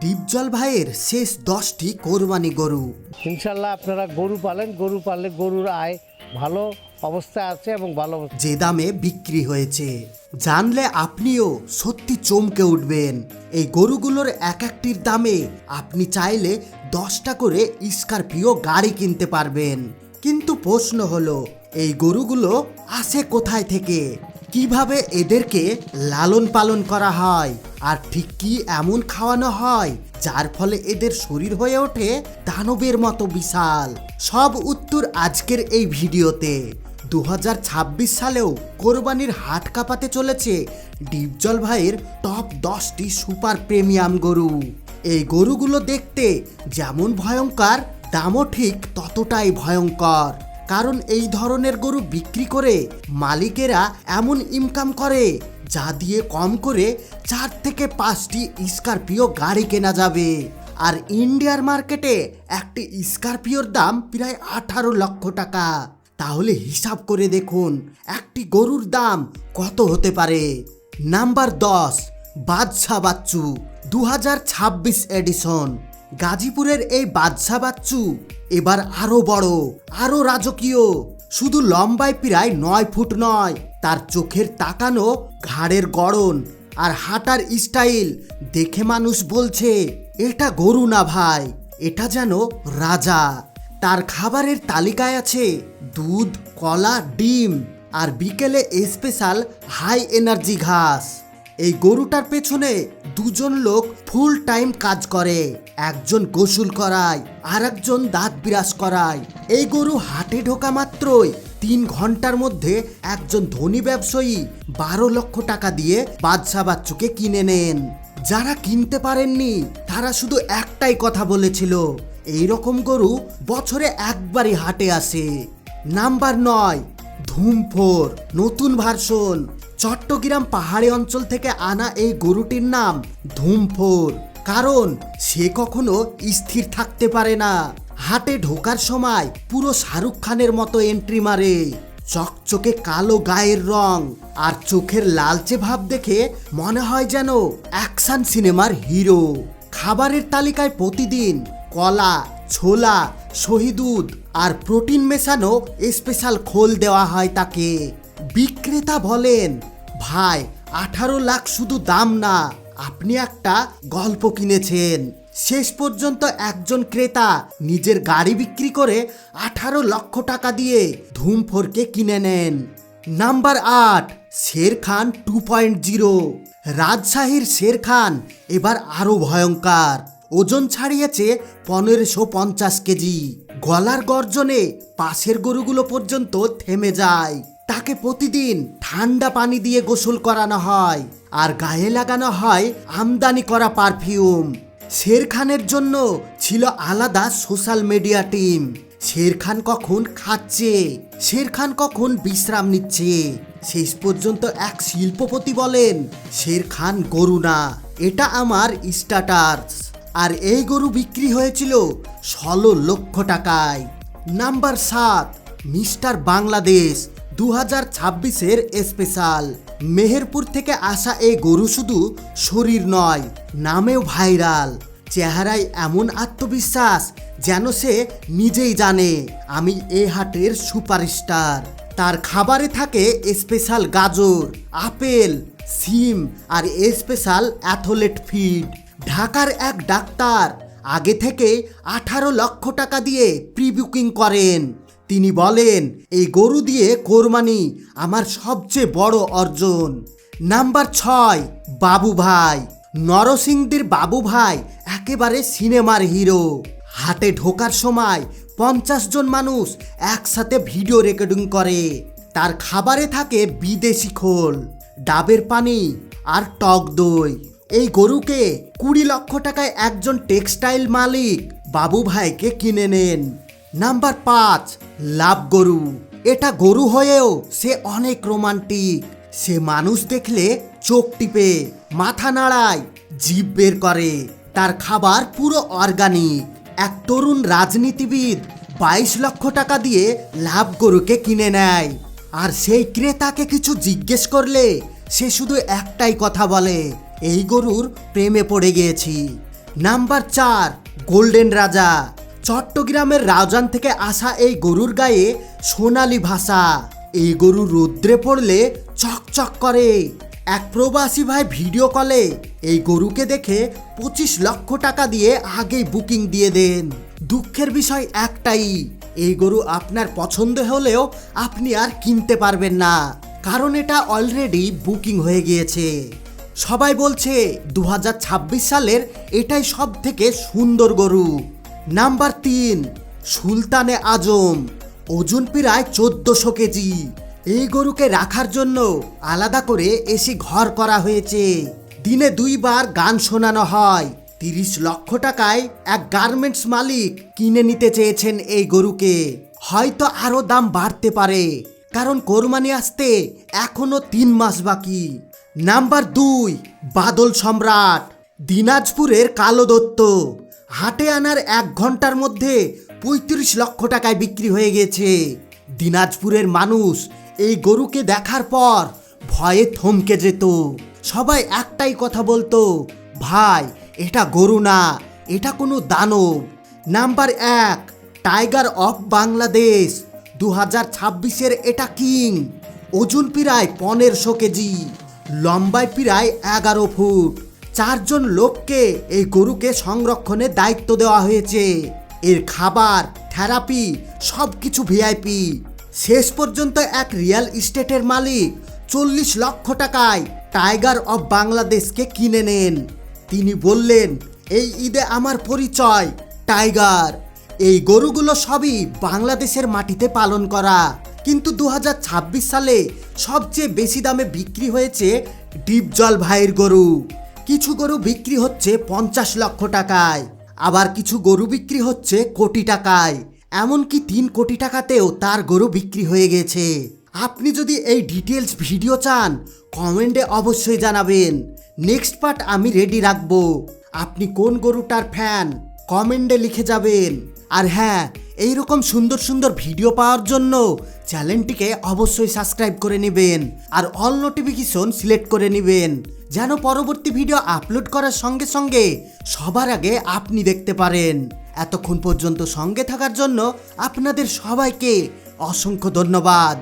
ডিপজল ভাইয়ের শেষ 10টি কোরবানি গরু। ইনশাল্লাহ আপনারা গরু পালেন, গরু পাললে গরুর আয় ভালো অবস্থায় আছে এবং ভালো যে দামে বিক্রি হয়েছে জানলে আপনিও সত্যি চমকে উঠবেন। এই গরুগুলোর এক একটির দামে আপনি চাইলে 10টা করে স্করপিও গাড়ি কিনতে পারবেন। কিন্তু প্রশ্ন হলো, এই গরুগুলো আসে কোথায় থেকে, কিভাবে এদেরকে লালন পালন করা হয়, আর ঠিক কি এমন খাওয়ানো হয় যার ফলে এদের শরীর হয়ে ওঠে দানবের মতো বিশাল। সব উত্তর আজকের এই ভিডিওতে। 2026 সালেও কোরবানির হাট কাঁপাতে চলেছে ডিপজল ভাইয়ের টপ 10টি সুপার প্রিমিয়াম গরু। এই গরুগুলো দেখতে যেমন ভয়ঙ্কর, দামও ঠিক ততটাই ভয়ঙ্কর। কারণ এই ধরনের গরু বিক্রি করে মালিকেরা এমন ইনকাম করে যা দিয়ে কম করে 4 থেকে 5টি স্করপিও গাড়ি কেনা যাবে। আর ইন্ডিয়ার মার্কেটে একটি স্করপিওর দাম প্রায় 18 লক্ষ টাকা। তাহলে হিসাব করে দেখুন একটি গরুর দাম কত হতে পারে। নাম্বার 10, বাদশা বাচ্চু 2026 এডিশন। গাজীপুরের এই বাদশা বাচ্চু এবার আরো বড়, আরো রাজকীয়। শুধু লম্বায় প্রায় 9 ফুট নয়, তার চোখের তাকানো, ঘাড়ের গড়ন আর হাঁটার স্টাইল দেখে মানুষ বলছে এটা গরু না ভাই, এটা যেন রাজা। তার খাবারের তালিকায় আছে দুধ, কলা, ডিম আর বিকেলে স্পেশাল হাই এনার্জি ঘাস। এই গরুটার পেছনে দুজন লোক ফুল টাইম কাজ করে, একজন গোসল করায় আর একজন দাঁত বিরাজ করায়। এই গরু হাটে ঢোকা মাত্রই 3 ঘন্টার মধ্যে একজন ধনী ব্যবসায়ী 12 লক্ষ টাকা দিয়ে বাদশা বাচ্চুকে কিনে নেন। যারা কিনতে পারেননি তারা শুধু একটাই কথা বলেছিল, এই রকম গরু বছরে একবারই হাটে আসে। নাম্বার 9, ধুম4 নতুন ভার্সন। চট্টগ্রাম পাহাড়ি অঞ্চল থেকে আনা এই গরুটির নাম ধুম4, কারণ সে কখনো স্থির থাকতে পারে না। হাটে ঢোকার সময় পুরো শাহরুখ খানের মতো এন্ট্রি মারে। চকচকে কালো গায়ের রং আর চোখের লালচে ভাব দেখে মনে হয় যেন অ্যাকশন সিনেমার হিরো। খাবারের তালিকায় প্রতিদিন কলা, ছোলা, শহীদুদ আর প্রোটিন মেশানো স্পেশাল খোল দেওয়া হয় তাকে। বিক্রেতা বলেন, ভাই 18 লাখ শুধু দাম না, আপনি একটা গল্প কিনেছেন। শেষ পর্যন্ত একজন ক্রেতা নিজের গাড়ি বিক্রি করে 18 লক্ষ টাকা দিয়ে ধুম4কে কিনে নেন। নাম্বার 8, শের খান 2.0। রাজশাহীর শের খান এবার আরো ভয়ঙ্কর। ওজন ছাড়িয়েছে 1550 কেজি। গলার গর্জনে পাশের গরুগুলো পর্যন্ত থেমে যায়। তাকে প্রতিদিন ঠান্ডা পানি দিয়ে গোসল করানো হয় আর গায়ে লাগানো হয় আমদানি করা পারফিউম। শের খানের জন্য ছিল আলাদা social media team. Sher Khan কখন খাচ্ছে, শের খান কখন বিশ্রাম নিচ্ছে। শেষ পর্যন্ত এক শিল্পপতি বলেন, শের খান গরু না, এটা আমার স্ট্যাটাস। আর এই গরু বিক্রি হয়েছিল 16 লক্ষ টাকায়। নাম্বার 7, মিস্টার বাংলাদেশ 2026-এর স্পেশাল। মেহেরপুর থেকে আসা এই গরু শুধু শরীর নয়, নামেও ভাইরাল। চেহারায় এমন আত্মবিশ্বাস যেন সে নিজেই জানে আমি এই হাটের সুপারস্টার। তার খাবারে থাকে স্পেশাল গাজর, আপেল, সিম আর স্পেশাল অ্যাথলেট ফিড। ঢাকার এক ডাক্তার আগে থেকে 18 লক্ষ টাকা দিয়ে প্রি বুকিং করেন। তিনি বলেন, এই গরু দিয়ে কোরবানি আমার সবচেয়ে বড় অর্জন। নাম্বার 6, বাবু ভাই। নরসিংদীর বাবু ভাই একেবারে সিনেমার হিরো। হাটে ঢোকার সময় 50 জন মানুষ একসাথে ভিডিও রেকর্ডিং করে। তার খাবারে থাকে বিদেশি খোল, ডাবের পানি আর টক দই। এই গরুকে 20 লক্ষ টাকায় একজন টেক্সটাইল মালিক বাবু ভাইকে কিনে নেন। নাম্বার 5, লাভ গরু। এটা গরু হয়েও সে অনেক রোমান্টিক। সে মানুষ দেখলে চোখ টিপে, মাথা নাড়ায়, জিভ বের করে। তার খাবার পুরো অর্গানিক। এক তরুণ রাজনীতিবিদ 22 লক্ষ টাকা দিয়ে লাভ গরুকে কিনে নেয়। আর সেই ক্রেতাকে কিছু জিজ্ঞেস করলে সে শুধু একটাই কথা বলে, এই গরুর প্রেমে পড়ে গিয়েছি। নাম্বার 4, গোল্ডেন রাজা। চট্টগ্রামের রাউজান থেকে আসা এই গরুর গায়ে সোনালী ভাষা। এই গরু রৌদ্রে পড়লে চকচক করে। এক প্রবাসী ভাই ভিডিও কলে এই গরুকে দেখে 25 লক্ষ টাকা দিয়ে আগেই বুকিং দিয়ে দেন। দুঃখের বিষয় একটাই, এই গরু আপনার পছন্দ হলেও আপনি আর কিনতে পারবেন না, কারণ এটা অলরেডি বুকিং হয়ে গিয়েছে। সবাই বলছে 2026 সালের এটাই সব থেকে সুন্দর গরু। নাম্বার 3, সুলতানে আজম। ওজন প্রায় 1400 কেজি। এই গরুকে রাখার জন্য আলাদা করে এসি ঘর করা হয়েছে। দিনে 2 বার গান শোনানো হয়। 30 লক্ষ টাকায় এক গার্মেন্টস মালিক কিনে নিতে চেয়েছেন এই গরুকে। হয়তো আরো দাম বাড়তে পারে, কারণ কোরবানি আসতে এখনো 3 মাস বাকি। নাম্বার 2, বাদল সম্রাট। দিনাজপুরের কালো দত্ত। হাটে আনার 1 ঘন্টার মধ্যে 35 লক্ষ টাকায় বিক্রি হয়ে গেছে। দিনাজপুরের মানুষ এই গরুকে দেখার পর ভয়ে থমকে যেত। সবাই একটাই কথা বলতো, ভাই এটা গরু না, এটা কোনো দানব। Number 1, tiger of Bangladesh. 2026-এর এটা কিং। ওজন প্রায় 1500 কেজি, লম্বায় প্রায় 11 ফুট। 4 জন লোককে এই গরুকে সংরক্ষণের দায়িত্ব দেওয়া হয়েছে। এর খাবার, থেরাপি সব কিছু ভিআইপি। শেষ পর্যন্ত এক রিয়েল এস্টেটের মালিক 40 লক্ষ টাকায় টাইগার অফ বাংলাদেশকে কিনে নেন। তিনি বললেন, এই ঈদে আমার পরিচয় টাইগার। এই গরুগুলো সবই বাংলাদেশের মাটিতে পালন করা, কিন্তু 2026 সালে সবচেয়ে বেশি দামে বিক্রি হয়েছে ডিপজল ভাইয়ের গরু। কিছু গরু বিক্রি হচ্ছে 50 লক্ষ টাকায়, আবার কিছু গরু বিক্রি হচ্ছে কোটি টাকায়। এমনকি 3 কোটি টাকাতেও তার গরু বিক্রি হয়ে গেছে। আপনি যদি এই ডিটেলস ভিডিও চান, কমেন্টে অবশ্যই জানাবেন। নেক্সট পার্ট আমি রেডি রাখবো। আপনি কোন গরুটার ফ্যান কমেন্টে লিখে যাবেন। আর হ্যাঁ, এইরকম সুন্দর সুন্দর ভিডিও পাওয়ার জন্য চ্যানেলটিকে অবশ্যই সাবস্ক্রাইব করে নেবেন আর অল নোটিফিকেশন সিলেক্ট করে নেবেন, যেন পরবর্তী ভিডিও আপলোড করার সঙ্গে সঙ্গে সবার আগে আপনি দেখতে পারেন। এতক্ষণ পর্যন্ত সঙ্গে থাকার জন্য আপনাদের সবাইকে অসংখ্য ধন্যবাদ।